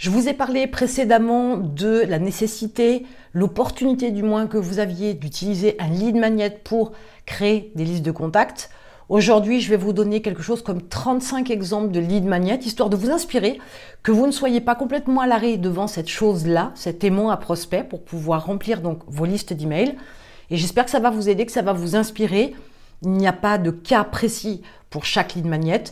Je vous ai parlé précédemment de la nécessité, l'opportunité du moins que vous aviez d'utiliser un lead magnet pour créer des listes de contacts. Aujourd'hui, je vais vous donner quelque chose comme 35 exemples de lead magnet, histoire de vous inspirer, que vous ne soyez pas complètement à l'arrêt devant cette chose-là, cet aimant à prospect, pour pouvoir remplir donc vos listes d'emails. Et j'espère que ça va vous aider, que ça va vous inspirer. Il n'y a pas de cas précis pour chaque lead magnet,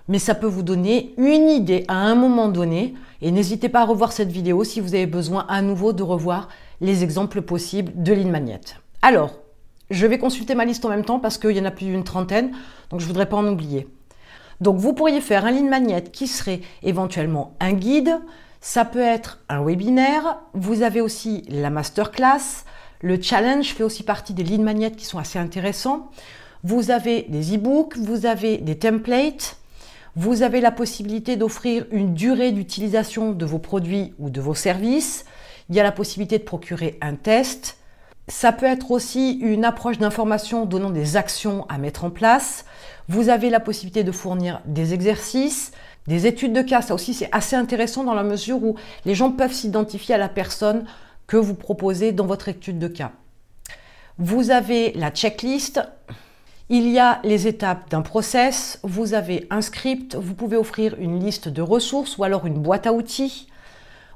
mais ça peut vous donner une idée à un moment donné. Et n'hésitez pas à revoir cette vidéo si vous avez besoin à nouveau de revoir les exemples possibles de lead magnet. Alors, je vais consulter ma liste en même temps parce qu'il y en a plus d'une trentaine, donc je ne voudrais pas en oublier. Donc vous pourriez faire un lead magnet qui serait éventuellement un guide, ça peut être un webinaire, vous avez aussi la masterclass, le challenge fait aussi partie des lead magnets qui sont assez intéressants. Vous avez des e-books, vous avez des templates, vous avez la possibilité d'offrir une durée d'utilisation de vos produits ou de vos services. Il y a la possibilité de procurer un test. Ça peut être aussi une approche d'information donnant des actions à mettre en place. Vous avez la possibilité de fournir des exercices, des études de cas. Ça aussi, c'est assez intéressant dans la mesure où les gens peuvent s'identifier à la personne que vous proposez dans votre étude de cas. Vous avez la checklist. Il y a les étapes d'un process, vous avez un script, vous pouvez offrir une liste de ressources ou alors une boîte à outils.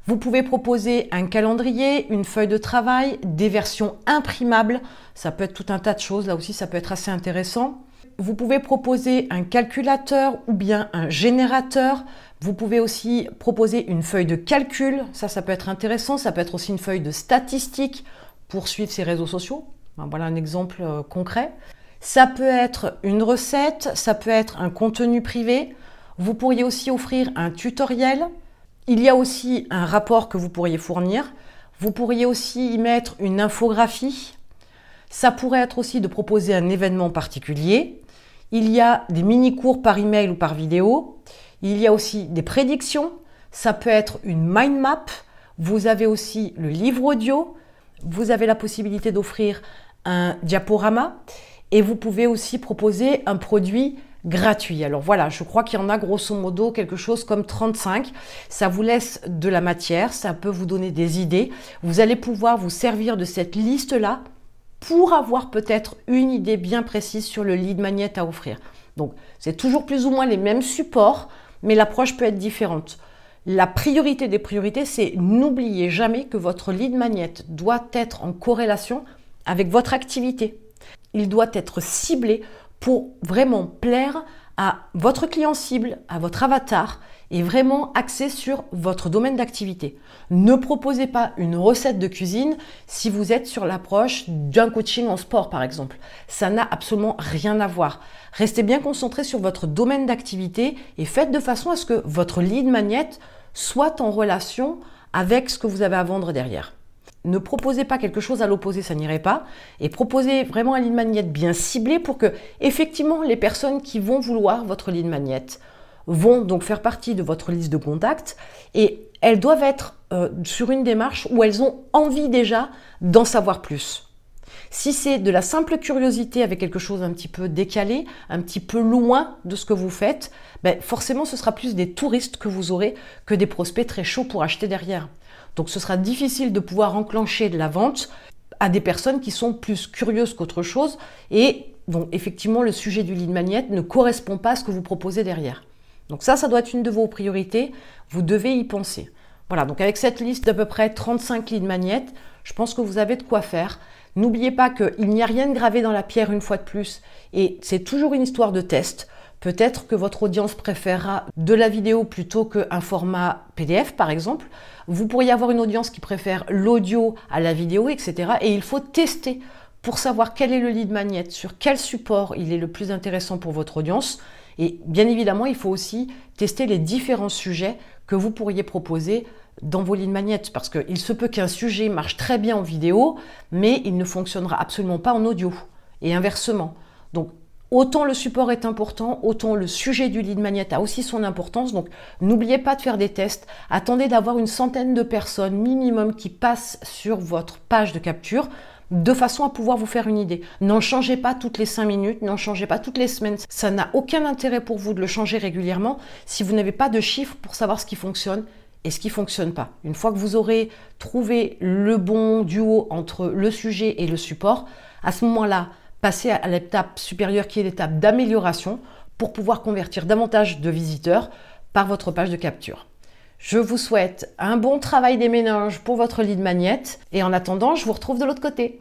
Vous pouvez proposer un calendrier, une feuille de travail, des versions imprimables. Ça peut être tout un tas de choses, là aussi ça peut être assez intéressant. Vous pouvez proposer un calculateur ou bien un générateur. Vous pouvez aussi proposer une feuille de calcul, ça peut être intéressant. Ça peut être aussi une feuille de statistiques pour suivre ses réseaux sociaux. Voilà un exemple concret. Ça peut être une recette, ça peut être un contenu privé. Vous pourriez aussi offrir un tutoriel. Il y a aussi un rapport que vous pourriez fournir. Vous pourriez aussi y mettre une infographie. Ça pourrait être aussi de proposer un événement particulier. Il y a des mini-cours par email ou par vidéo. Il y a aussi des prédictions. Ça peut être une mind map. Vous avez aussi le livre audio. Vous avez la possibilité d'offrir un diaporama. Et vous pouvez aussi proposer un produit gratuit. Alors voilà, je crois qu'il y en a grosso modo quelque chose comme 35. Ça vous laisse de la matière, ça peut vous donner des idées. Vous allez pouvoir vous servir de cette liste-là pour avoir peut-être une idée bien précise sur le lead magnet à offrir. Donc, c'est toujours plus ou moins les mêmes supports, mais l'approche peut être différente. La priorité des priorités, c'est n'oubliez jamais que votre lead magnet doit être en corrélation avec votre activité. Il doit être ciblé pour vraiment plaire à votre client cible, à votre avatar et vraiment axé sur votre domaine d'activité. Ne proposez pas une recette de cuisine si vous êtes sur l'approche d'un coaching en sport par exemple. Ça n'a absolument rien à voir. Restez bien concentré sur votre domaine d'activité et faites de façon à ce que votre lead magnet soit en relation avec ce que vous avez à vendre derrière. Ne proposez pas quelque chose à l'opposé, ça n'irait pas. Et proposez vraiment un lead magnet bien ciblé pour que, effectivement, les personnes qui vont vouloir votre lead magnet vont donc faire partie de votre liste de contacts et elles doivent être sur une démarche où elles ont envie déjà d'en savoir plus. Si c'est de la simple curiosité avec quelque chose un petit peu décalé, un petit peu loin de ce que vous faites, forcément ce sera plus des touristes que vous aurez que des prospects très chauds pour acheter derrière. Donc ce sera difficile de pouvoir enclencher de la vente à des personnes qui sont plus curieuses qu'autre chose et donc effectivement le sujet du lead magnet ne correspond pas à ce que vous proposez derrière. Donc ça doit être une de vos priorités, vous devez y penser. Voilà, donc avec cette liste d'à peu près 35 lead magnets, je pense que vous avez de quoi faire. N'oubliez pas qu'il n'y a rien de gravé dans la pierre une fois de plus et c'est toujours une histoire de test. Peut-être que votre audience préférera de la vidéo plutôt qu'un format PDF par exemple. Vous pourriez avoir une audience qui préfère l'audio à la vidéo, etc. Et il faut tester pour savoir quel est le lead magnet, sur quel support il est le plus intéressant pour votre audience. Et bien évidemment, il faut aussi tester les différents sujets que vous pourriez proposer dans vos lead magnets. Parce qu'il se peut qu'un sujet marche très bien en vidéo, mais il ne fonctionnera absolument pas en audio. Et inversement. Donc, autant le support est important, autant le sujet du lead magnet a aussi son importance. Donc, n'oubliez pas de faire des tests. Attendez d'avoir une centaine de personnes minimum qui passent sur votre page de capture de façon à pouvoir vous faire une idée. N'en changez pas toutes les 5 minutes, n'en changez pas toutes les semaines. Ça n'a aucun intérêt pour vous de le changer régulièrement si vous n'avez pas de chiffres pour savoir ce qui fonctionne et ce qui ne fonctionne pas. Une fois que vous aurez trouvé le bon duo entre le sujet et le support, à ce moment-là, passez à l'étape supérieure qui est l'étape d'amélioration pour pouvoir convertir davantage de visiteurs par votre page de capture. Je vous souhaite un bon travail des méninges pour votre lead magnet et en attendant, je vous retrouve de l'autre côté.